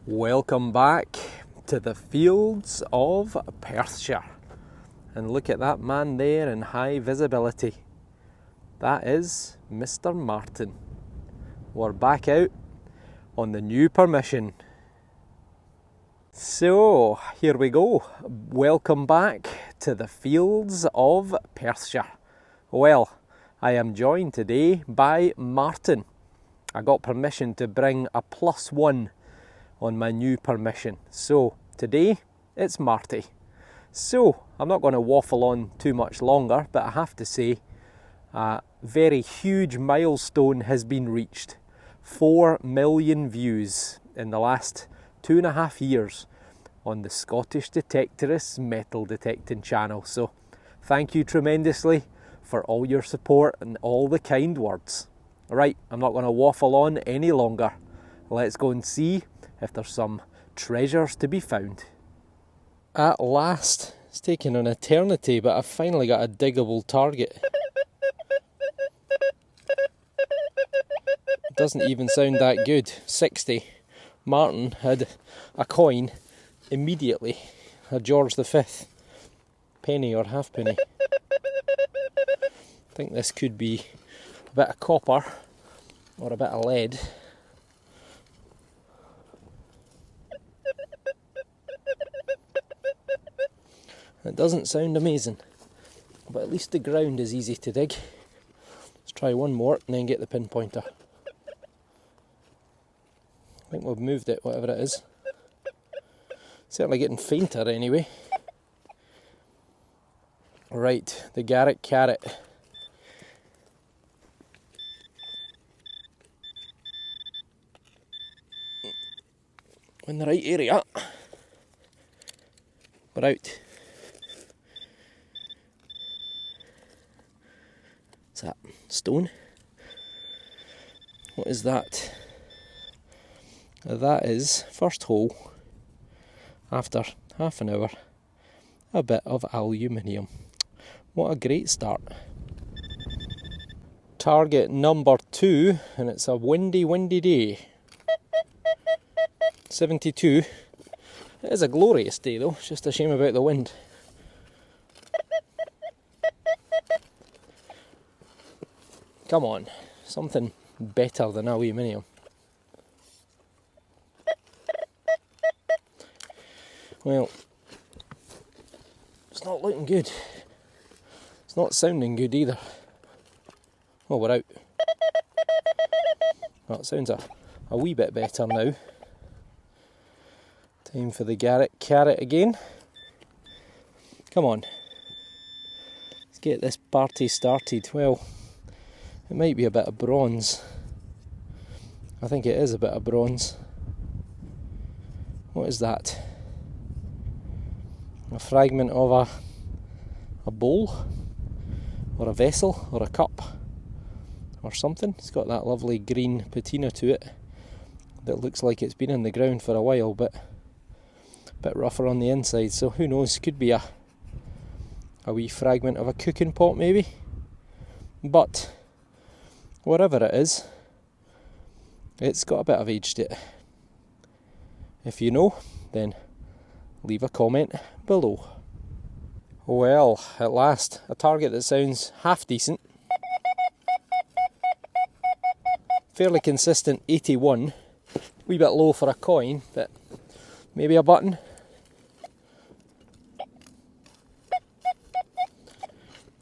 Welcome back to the fields of Perthshire. And look at that man there in high visibility. That is Mr. Martyn. We're back out on the new permission. So, here we go. Welcome back to the fields of Perthshire. Well, I am joined today by Martyn. I got permission to bring a +1 on my new permission. So today it's Marty. So I'm not going to waffle on too much longer, but I have to say a very huge milestone has been reached. 4 million views in the last 2.5 years on the Scottish Detectorist's metal detecting channel. So thank you tremendously for all your support and all the kind words. Right, I'm not going to waffle on any longer. Let's go and see if there's some treasures to be found. At last, it's taken an eternity, but I've finally got a diggable target. It doesn't even sound that good. 60. Martyn had a coin immediately, a George V, penny or halfpenny. I think this could be a bit of copper or a bit of lead. It doesn't sound amazing, but at least the ground is easy to dig. Let's try one more and then get the pinpointer. I think we've moved it, whatever it is. Certainly getting fainter anyway. Right, the Garrick carrot. In the right area. We're out. What's that? Stone? What is that? That is, first hole, after half an hour, a bit of aluminium. What a great start. Target number 2, and it's a windy day. 72. It is a glorious day though, it's just a shame about the wind. Come on, something better than aluminium. Well, it's not looking good. It's not sounding good either. Oh, we're out. Well, it sounds a wee bit better now. Time for the Garrick carrot again. Come on. Let's get this party started. Well, it might be a bit of bronze. I think it is a bit of bronze. What is that? A fragment of a bowl? Or a vessel? Or a cup? Or something? It's got that lovely green patina to it that looks like it's been in the ground for a while, but a bit rougher on the inside, so who knows, could be a wee fragment of a cooking pot maybe. But whatever it is, it's got a bit of age to it. If you know, then leave a comment below. Well, at last, a target that sounds half decent. Fairly consistent 81. Wee bit low for a coin, but maybe a button.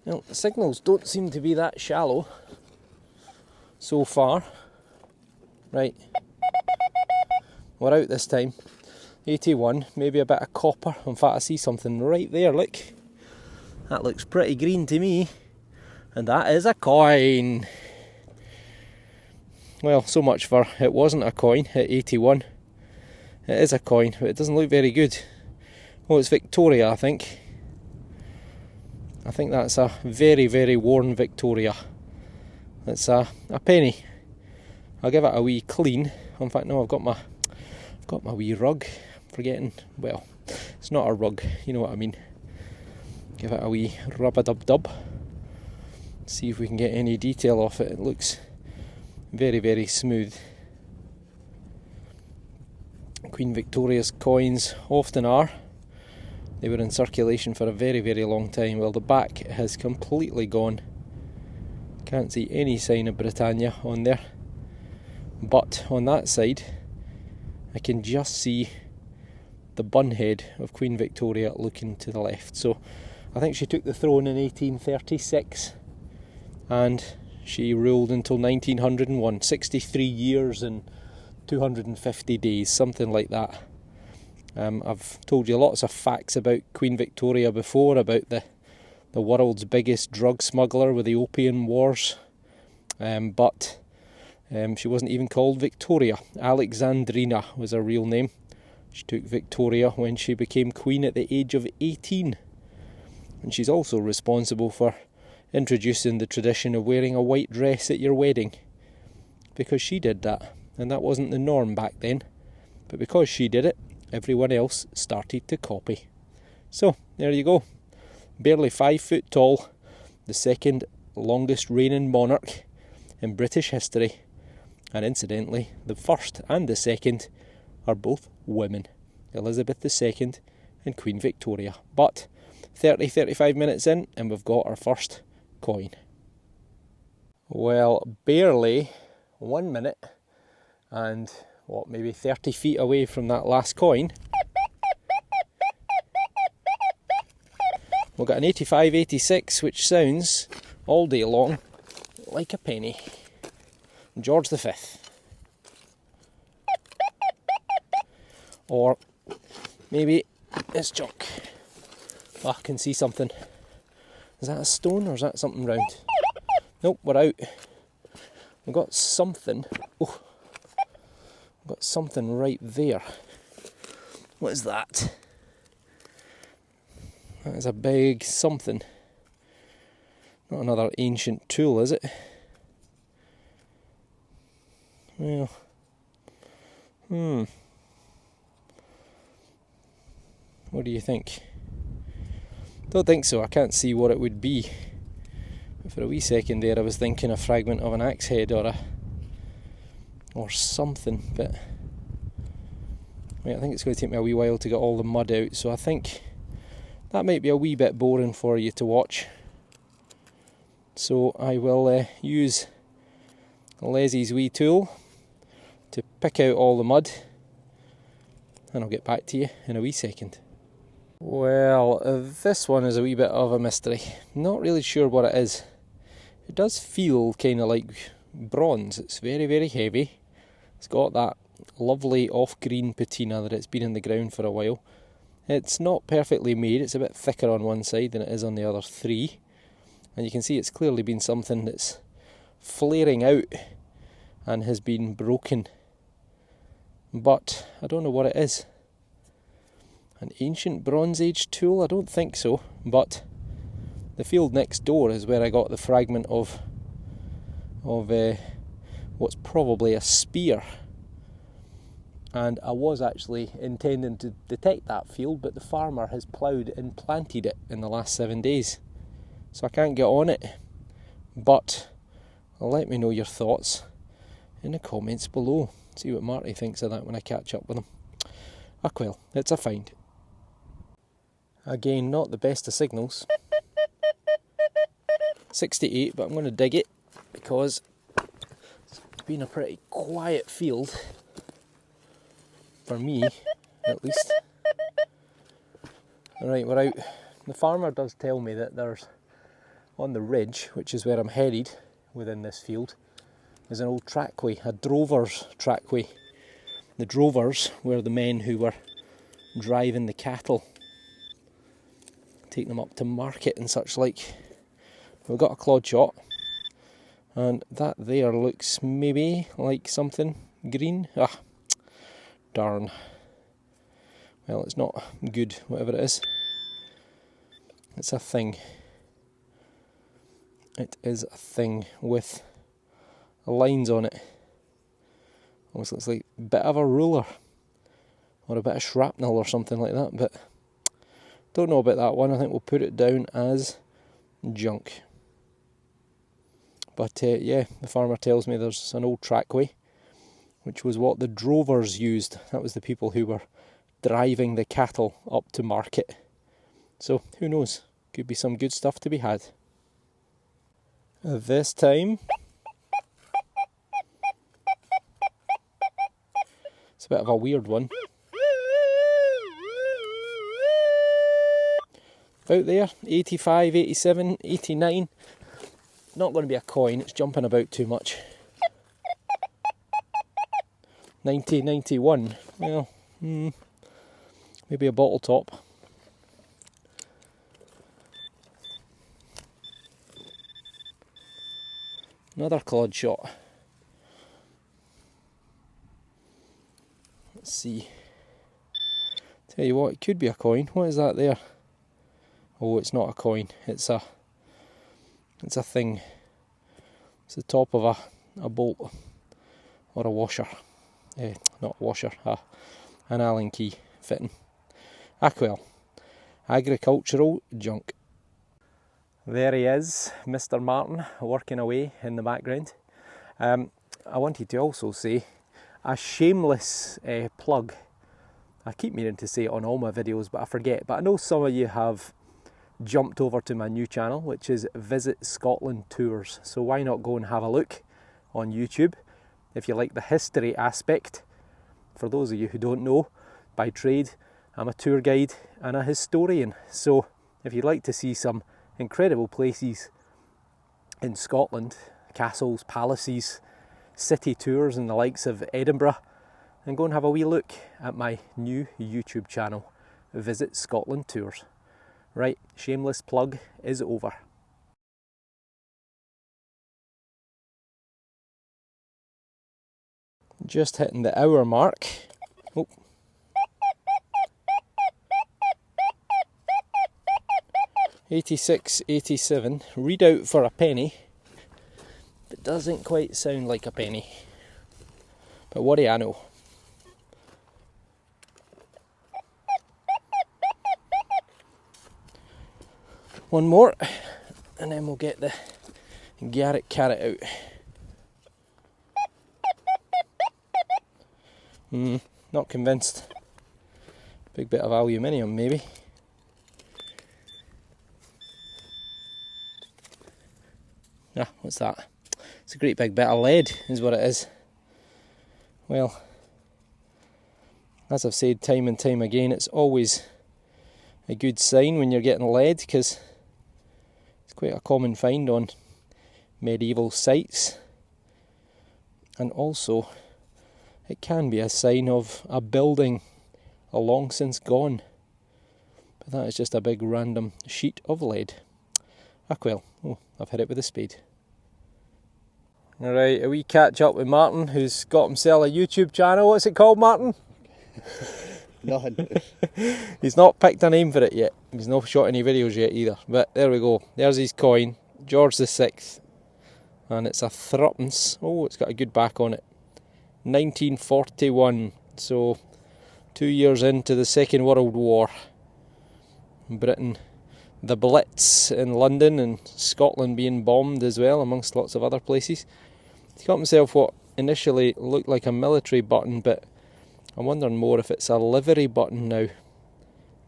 Well, the signals don't seem to be that shallow so far. Right, we're out this time. 81, maybe a bit of copper. In fact, I see something right there, look. That looks pretty green to me. And that is a coin. Well, so much for it wasn't a coin at 81. It is a coin, but it doesn't look very good. Oh, it's Victoria, I think. I think that's a very, very worn Victoria. It's a penny. I'll give it a wee clean. In fact, no, I've got my wee rug. Forgetting. Well, it's not a rug. You know what I mean. Give it a wee rub-a-dub-dub. See if we can get any detail off it. It looks very, very smooth. Queen Victoria's coins often are. They were in circulation for a very, very long time. Well, the back has completely gone. Can't see any sign of Britannia on there. But on that side, I can just see the bun head of Queen Victoria looking to the left. So I think she took the throne in 1836 and she ruled until 1901, 63 years and 250 days, something like that. I've told you lots of facts about Queen Victoria before, about the world's biggest drug smuggler with the Opium Wars, but she wasn't even called Victoria. Alexandrina was her real name. She took Victoria when she became queen at the age of 18. And she's also responsible for introducing the tradition of wearing a white dress at your wedding, because she did that, and that wasn't the norm back then. But because she did it, everyone else started to copy. So there you go, barely 5 foot tall, the second longest reigning monarch in British history, and incidentally the first and the second are both women, Elizabeth II and Queen Victoria. But 35 minutes in and we've got our first coin. Well, barely 1 minute and maybe 30 feet away from that last coin, we've got an 85-86, which sounds all day long like a penny. George V. Or maybe it's junk. Oh, I can see something. Is that a stone or is that something round? Nope, we're out. We've got something. Oh, we've got something right there. What is that? That is a big something. Not another ancient tool, is it? Well, what do you think? Don't think so. I can't see what it would be. But for a wee second there, I was thinking a fragment of an axe head or something. But I think it's going to take me a wee while to get all the mud out. So I think that might be a wee bit boring for you to watch. So I will use Leslie's wee tool to pick out all the mud, and I'll get back to you in a wee second. Well, this one is a wee bit of a mystery. Not really sure what it is. It does feel kind of like bronze. It's very, very heavy. It's got that lovely off-green patina that it's been in the ground for a while. It's not perfectly made. It's a bit thicker on one side than it is on the other three. And you can see it's clearly been something that's flaring out and has been broken. But I don't know what it is. An ancient Bronze Age tool? I don't think so. But the field next door is where I got the fragment of what's probably a spear. And I was actually intending to detect that field, but the farmer has ploughed and planted it in the last 7 days. So I can't get on it. But let me know your thoughts in the comments below. See what Marty thinks of that when I catch up with him. Well, it's a find. Again, not the best of signals. 68, but I'm going to dig it because it's been a pretty quiet field. For me, at least. Alright, we're out. The farmer does tell me that there's, on the ridge, which is where I'm headed within this field, is an old trackway, a drover's trackway. The drovers were the men who were driving the cattle, taking them up to market and such like. We've got a clod shot, and that there looks maybe like something green. Ah, darn. Well, it's not good, whatever it is. It's a thing. It is a thing with lines on it. Almost looks like a bit of a ruler or a bit of shrapnel or something like that, but don't know about that one. I think we'll put it down as junk. But yeah, the farmer tells me there's an old trackway which was what the drovers used. That was the people who were driving the cattle up to market. So who knows, could be some good stuff to be had. This time it's a bit of a weird one. About there, 85, 87, 89. Not going to be a coin, it's jumping about too much. 90, 91. Well, maybe a bottle top. Another clod shot. Let's see. Tell you what, it could be a coin. What is that there? Oh, it's not a coin. It's a thing. It's the top of a bolt or a washer. Not a washer. An Allen key fitting. Well, agricultural junk. There he is, Mr. Martyn, working away in the background. I wanted to also say a shameless plug. I keep meaning to say it on all my videos, but I forget. But I know some of you have jumped over to my new channel, which is Visit Scotland Tours. So why not go and have a look on YouTube if you like the history aspect. For those of you who don't know, by trade I'm a tour guide and a historian. So if you'd like to see some incredible places in Scotland, castles, palaces, city tours and the likes of Edinburgh, then go and have a wee look at my new YouTube channel, Visit Scotland Tours. Right, shameless plug is over. Just hitting the hour mark. Oh. $86, $87, read out for a penny, but doesn't quite sound like a penny. But what do I know? One more, and then we'll get the Garrett carrot out. Not convinced. Big bit of aluminium maybe. Ah, what's that? It's a great big bit of lead is what it is. Well, as I've said time and time again, it's always a good sign when you're getting lead, because it's quite a common find on medieval sites, and also it can be a sign of a building long since gone. But that is just a big random sheet of lead. Well, oh, I've hit it with a spade. Alright, a wee catch up with Martyn, who's got himself a YouTube channel. What's it called, Martyn? Nothing. He's not picked a name for it yet. He's not shot any videos yet either. But there we go. There's his coin, George VI. And it's a threepence. Oh, it's got a good back on it. 1941. So 2 years into the Second World War. Britain, the Blitz in London, and Scotland being bombed as well, amongst lots of other places. He's got himself what initially looked like a military button, but I'm wondering more if it's a livery button now.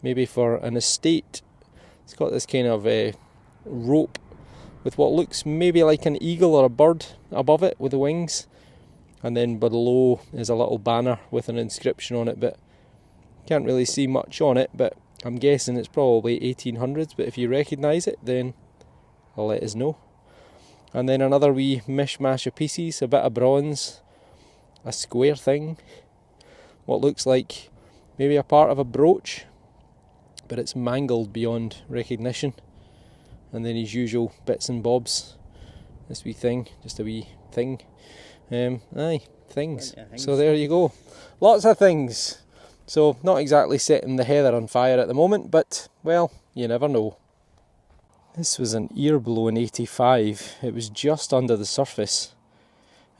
Maybe for an estate. It's got this kind of rope with what looks maybe like an eagle or a bird above it with the wings. And then below is a little banner with an inscription on it, but can't really see much on it, but I'm guessing it's probably 1800s, but if you recognise it, then let us know. And then another wee mishmash of pieces, a bit of bronze, a square thing, what looks like maybe a part of a brooch, but it's mangled beyond recognition. And then his usual bits and bobs, this wee thing, just a wee thing. Things. So there you go. Lots of things. So not exactly setting the heather on fire at the moment, but well, you never know. This was an ear blow in 85. It was just under the surface,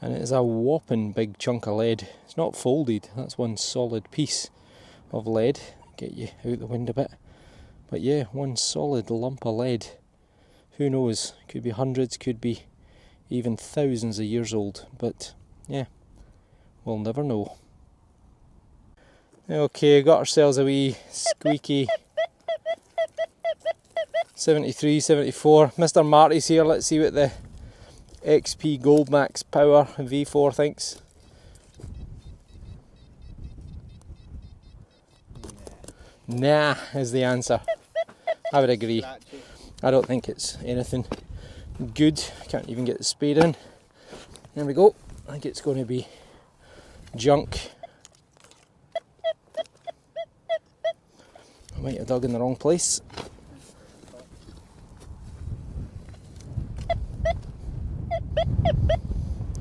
and it is a whopping big chunk of lead. It's not folded, that's one solid piece of lead. Get you out the wind a bit. But yeah, one solid lump of lead. Who knows, could be hundreds, could be even thousands of years old, but yeah, We'll never know. Okay, got ourselves a wee squeaky 73, 74. Mr. Marty's here. Let's see what the XP Gold Max Power V4 thinks. Nah is the answer. I would agree. I don't think it's anything good. Can't even get the spade in. There we go. I think it's going to be junk. I might have dug in the wrong place.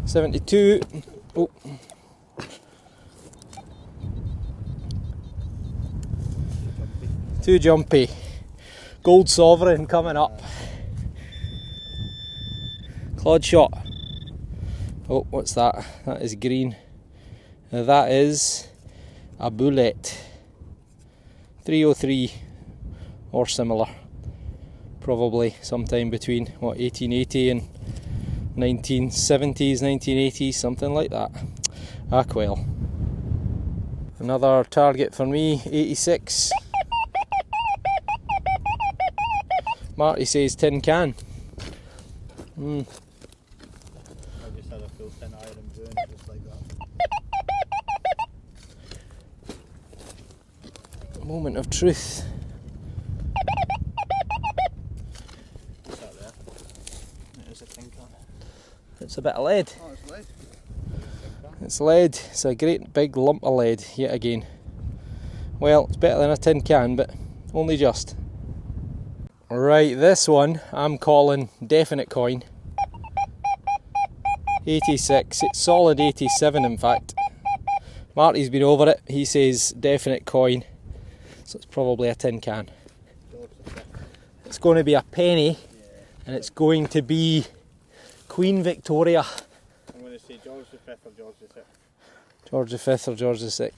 $72. Oh. Too jumpy. Gold Sovereign coming up. Clod shot. Oh, what's that? That is green. Now that is a bullet. 303 or similar. Probably sometime between what, 1880 and 1970s, 1980s, something like that. Ah, well. Another target for me, 86. Marty says tin can. I just had a full tin iron doing it just like that. Moment of truth. What's that there? It is a tin can. It's a bit of lead. Oh, it's lead. It's lead. It's a great big lump of lead yet again. Well, it's better than a tin can, but only just. Right, this one I'm calling definite coin. 86, it's solid 87 in fact. Marty's been over it, he says definite coin, so it's probably a tin can. It's going to be a penny, and it's going to be Queen Victoria. I'm going to say George V or George VI. George V or George VI.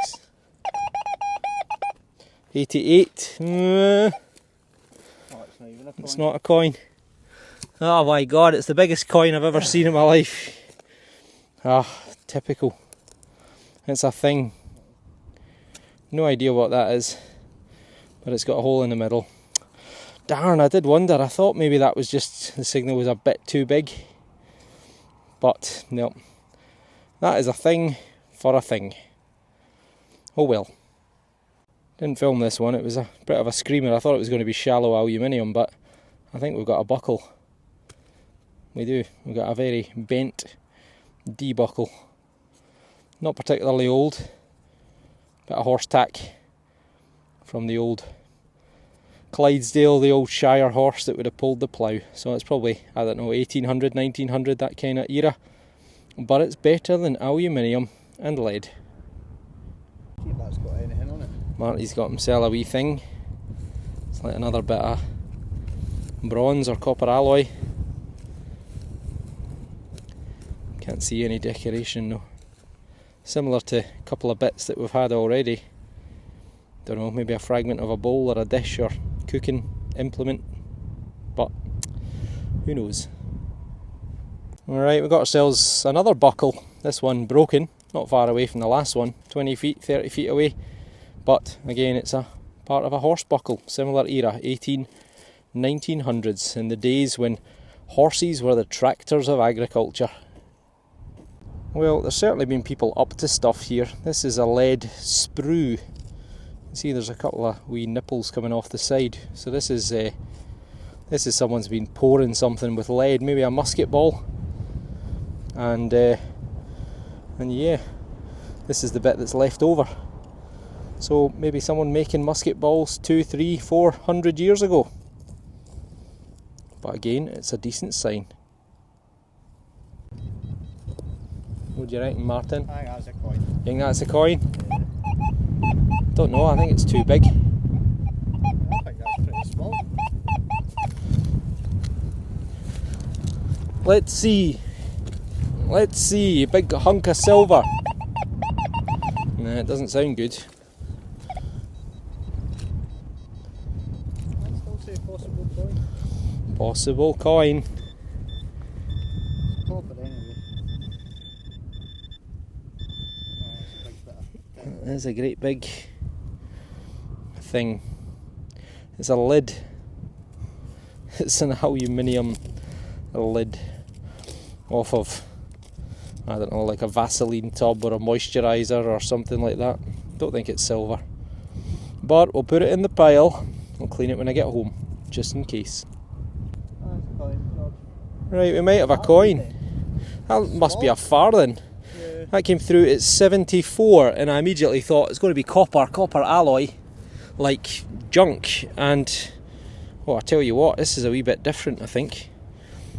88. It's not a coin. Oh my god, it's the biggest coin I've ever seen in my life. Ah, typical. It's a thing. No idea what that is, but it's got a hole in the middle. Darn, I did wonder. I thought maybe that was just the signal was a bit too big. But no, that is a thing for a thing. Oh well. Didn't film this one, it was a bit of a screamer. I thought it was going to be shallow aluminium, but I think we've got a buckle. We do. We've got a very bent D buckle. Not particularly old. Bit of horse tack from the old Clydesdale, the old Shire horse that would have pulled the plough. So it's probably, I don't know, 1800, 1900, that kind of era. But it's better than aluminium and lead. See if that's got anything on it. Marty's got himself a wee thing. It's like another bit of bronze or copper alloy. Can't see any decoration though. Similar to a couple of bits that we've had already. Don't know, maybe a fragment of a bowl or a dish or cooking implement. But who knows. Alright, we've got ourselves another buckle. This one broken, not far away from the last one. 20 feet, 30 feet away. But again, it's a part of a horse buckle, similar era, 1900s, in the days when horses were the tractors of agriculture. Well, there's certainly been people up to stuff here. This is a lead sprue. You can see there's a couple of wee nipples coming off the side. So this is someone's been pouring something with lead, maybe a musket ball. And yeah, this is the bit that's left over. So maybe someone making musket balls 200, 300, 400 years ago. But again, it's a decent sign. What do you reckon, Martyn? I think that's a coin. You think that's a coin? Don't know, I think it's too big. I think that's pretty small. Let's see. Let's see, a big hunk of silver. Nah, it doesn't sound good. I'd still say possible coin. Possible coin. It's copper anyway. There's a great big thing. It's a lid. It's an aluminium lid off of, I don't know, like a Vaseline tub or a moisturiser or something like that. Don't think it's silver. But we'll put it in the pile. I'll clean it when I get home, just in case. Right, we might have a coin. That must be a farthing. Yeah. That came through at 74, and I immediately thought it's going to be copper alloy, like junk. And oh, I tell you what, this is a wee bit different, I think.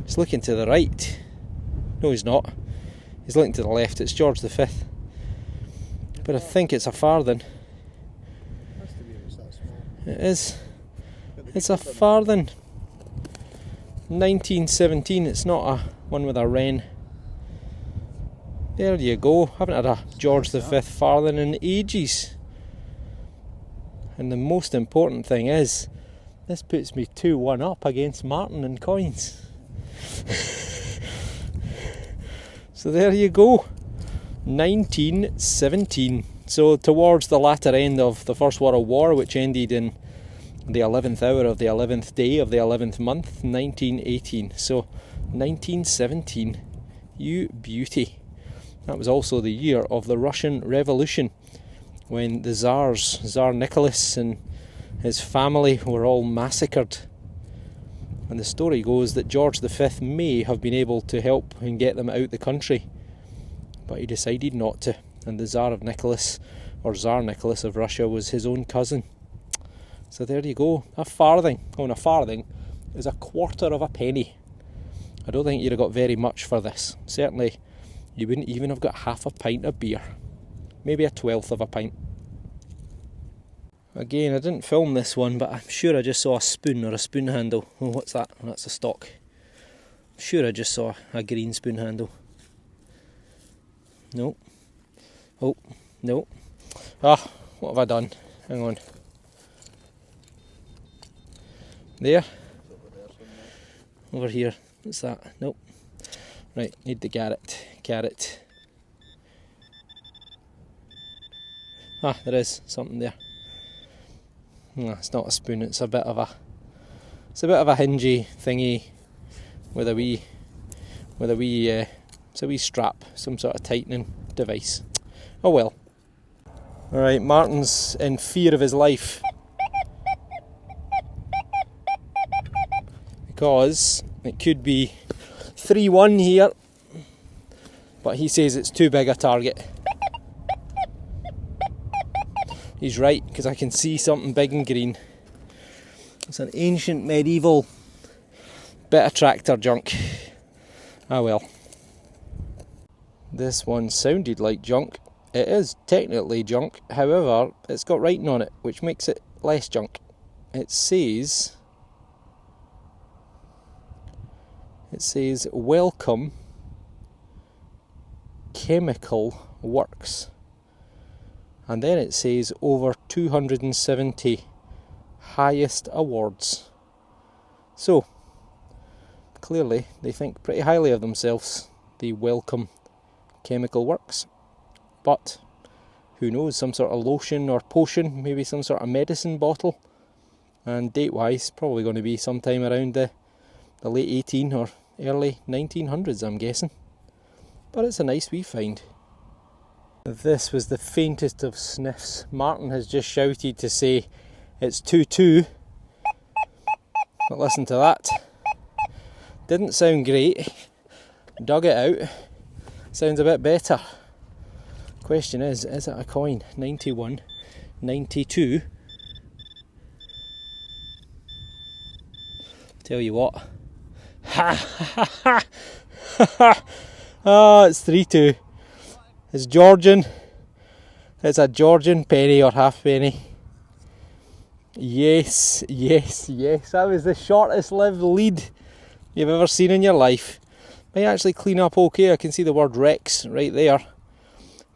He's looking to the right. No, he's not. He's looking to the left. It's George V. But I think it's a farthing. It is. It's a farthing. 1917. It's not a one with a wren. There you go. Haven't had a George V farthing in ages. And the most important thing is, this puts me 2-1 up against Martyn in coins. So there you go. 1917. So towards the latter end of the First World War, which ended in the 11th hour of the 11th day of the 11th month, 1918. So 1917, you beauty. That was also the year of the Russian Revolution, when the Tsars, Tsar Nicholas and his family, were all massacred. And the story goes that George V may have been able to help and get them out the country, but he decided not to. And the Tsar Nicholas of Russia, was his own cousin. So there you go, a farthing. Oh, and a farthing is a quarter of a penny. I don't think you'd have got very much for this. Certainly, you wouldn't even have got half a pint of beer. Maybe a 1/12 of a pint. Again, I didn't film this one, but I'm sure I just saw a spoon or a spoon handle. Oh, what's that? Oh, that's a stock. I'm sure I just saw a green spoon handle. No. Oh, no. Ah, what have I done? Hang on. There. Over here. What's that? Nope. Right, need the carrot. Ah, there is something there. No, it's not a spoon. It's a bit of a hingy thingy with a wee it's a wee strap, some sort of tightening device. Oh well. All right, Martyn's in fear of his life because it could be 3-1 here, but he says it's too big a target. He's right, because I can see something big and green. It's an ancient medieval bit of tractor junk. Ah well. This one sounded like junk. It is technically junk, however, it's got writing on it, which makes it less junk. It says, "Welcome Chemical Works." And then it says over 270 highest awards. So, clearly they think pretty highly of themselves, the Welcome Chemical Works. But, who knows, some sort of lotion or potion, maybe some sort of medicine bottle. And date-wise, probably going to be sometime around the late 18 or early 1900s, I'm guessing. But it's a nice wee find. This was the faintest of sniffs. Martyn has just shouted to say it's 2-2. But listen to that. Didn't sound great. Dug it out. Sounds a bit better. Question is it a coin? 91, 92. Tell you what. Ha ha ha ha! Oh, it's 3-2. It's Georgian. It's a Georgian penny or halfpenny. Yes. That was the shortest lived lead you've ever seen in your life. Might actually clean up okay. I can see the word Rex right there.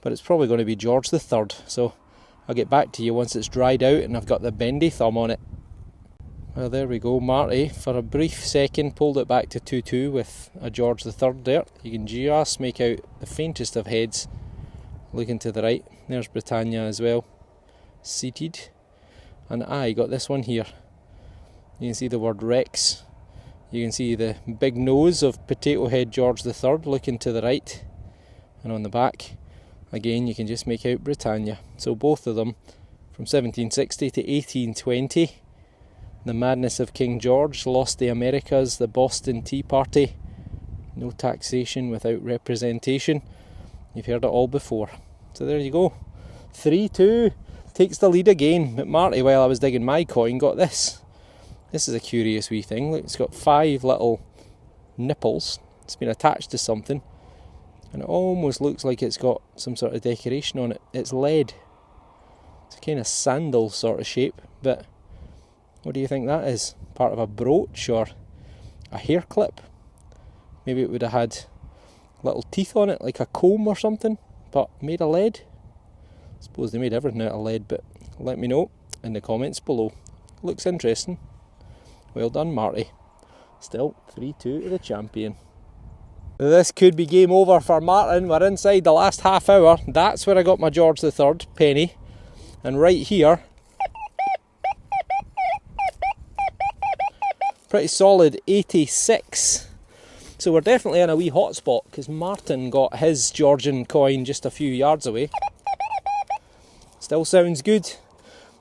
But it's probably going to be George III. So I'll get back to you once it's dried out and I've got the bendy thumb on it. Well, there we go. Marty, for a brief second, pulled it back to 2-2 with a George III there. You can just make out the faintest of heads looking to the right. There's Britannia as well, seated. And I got this one here. You can see the word Rex. You can see the big nose of Potato Head George III looking to the right. And on the back, again, you can just make out Britannia. So both of them from 1760 to 1820. The madness of King George, lost the Americas, the Boston Tea Party, no taxation without representation. You've heard it all before. So there you go. 3-2. Takes the lead again. But Marty, while I was digging my coin, got this. This is a curious wee thing. Look, it's got 5 little nipples. It's been attached to something. And it almost looks like it's got some sort of decoration on it. It's lead. It's a kind of sandal sort of shape. But what do you think that is? Part of a brooch or a hair clip? Maybe it would have had little teeth on it, like a comb or something, but made of lead. I suppose they made everything out of lead, but let me know in the comments below. Looks interesting. Well done, Marty. Still 3-2 to the champion. This could be game over for Martyn. We're inside the last half hour. That's where I got my George III penny. And right here, pretty solid 86. So we're definitely in a wee hot spot because Martyn got his Georgian coin just a few yards away. Still sounds good.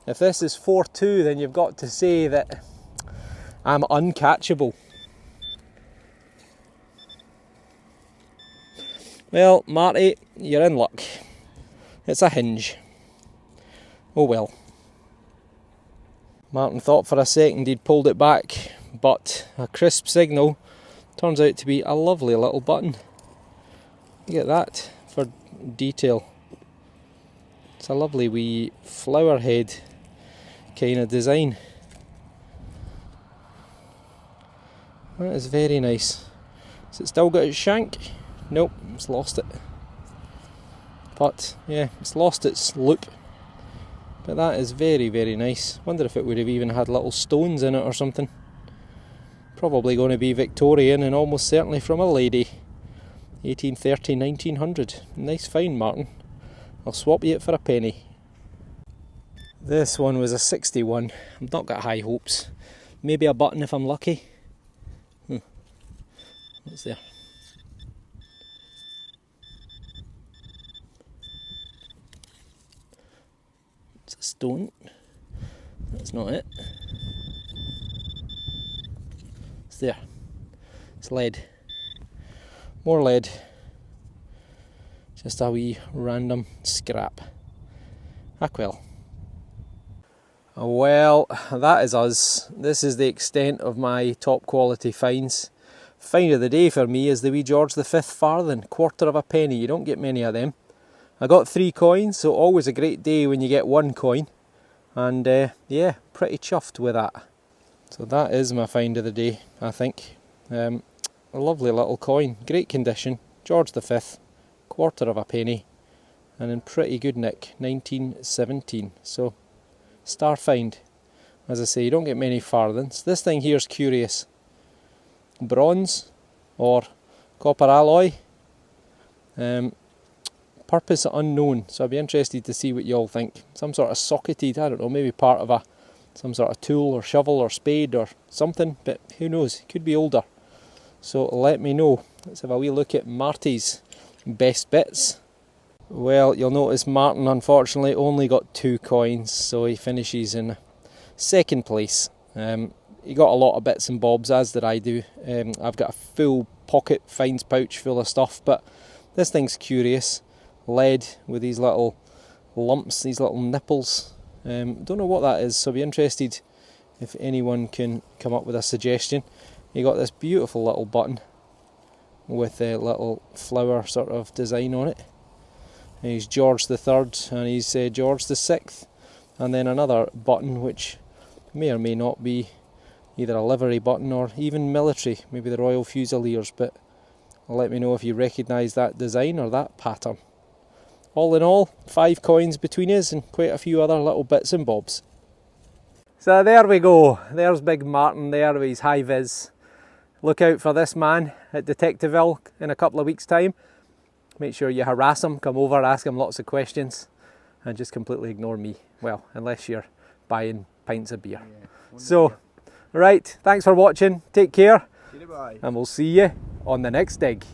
If this is 4-2, then you've got to say that I'm uncatchable. Well, Marty, you're in luck. It's a hinge. Oh well. Martyn thought for a second he'd pulled it back, but a crisp signal turns out to be a lovely little button. Look at that for detail. It's a lovely wee flower head kind of design. That is very nice. Has it still got its shank? Nope, it's lost it. But yeah, it's lost its loop. But that is very, very nice. Wonder if it would have even had little stones in it or something. Probably going to be Victorian and almost certainly from a lady. 1830, 1900. Nice find, Martyn. I'll swap you it for a penny. This one was a 61. I've not got high hopes. Maybe a button if I'm lucky. What's there? It's a stone. That's not it. It's there. It's lead. More lead. Just a wee random scrap. Well. Well, that is us. This is the extent of my top quality finds. Find of the day for me is the wee George V farthing, quarter of a penny. You don't get many of them. I got 3 coins, so always a great day when you get 1 coin. And yeah, pretty chuffed with that. So that is my find of the day, I think. A lovely little coin, great condition. George V, quarter of a penny, and in pretty good nick, 1917. So, star find. As I say, you don't get many farthings. This thing here's curious. Bronze or copper alloy. Purpose unknown, so I'd be interested to see what you all think. Some sort of socketed, I don't know, maybe part of some sort of tool or shovel or spade or something, but who knows, it could be older. So let me know. Let's have a wee look at Marty's best bits. Well, you'll notice Martyn unfortunately only got 2 coins, so he finishes in second place. He got a lot of bits and bobs, as did I do. I've got a full pocket finds pouch full of stuff, but this thing's curious. Lead with these little lumps, these little nipples. Don't know what that is, so I'll be interested if anyone can come up with a suggestion. You got this beautiful little button with a little flower sort of design on it. And he's George III and he's George VI. And then another button which may or may not be either a livery button or even military, maybe the Royal Fusiliers, but let me know if you recognise that design or that pattern. All in all, 5 coins between us and quite a few other little bits and bobs. So there we go, there's big Martyn there with his high vis. Look out for this man at Detectiveville in a couple of weeks' time. Make sure you harass him, come over, ask him lots of questions. and just completely ignore me. Well, unless you're buying pints of beer. Yeah, So, right, thanks for watching, take care, Goodbye. and we'll see you on the next dig.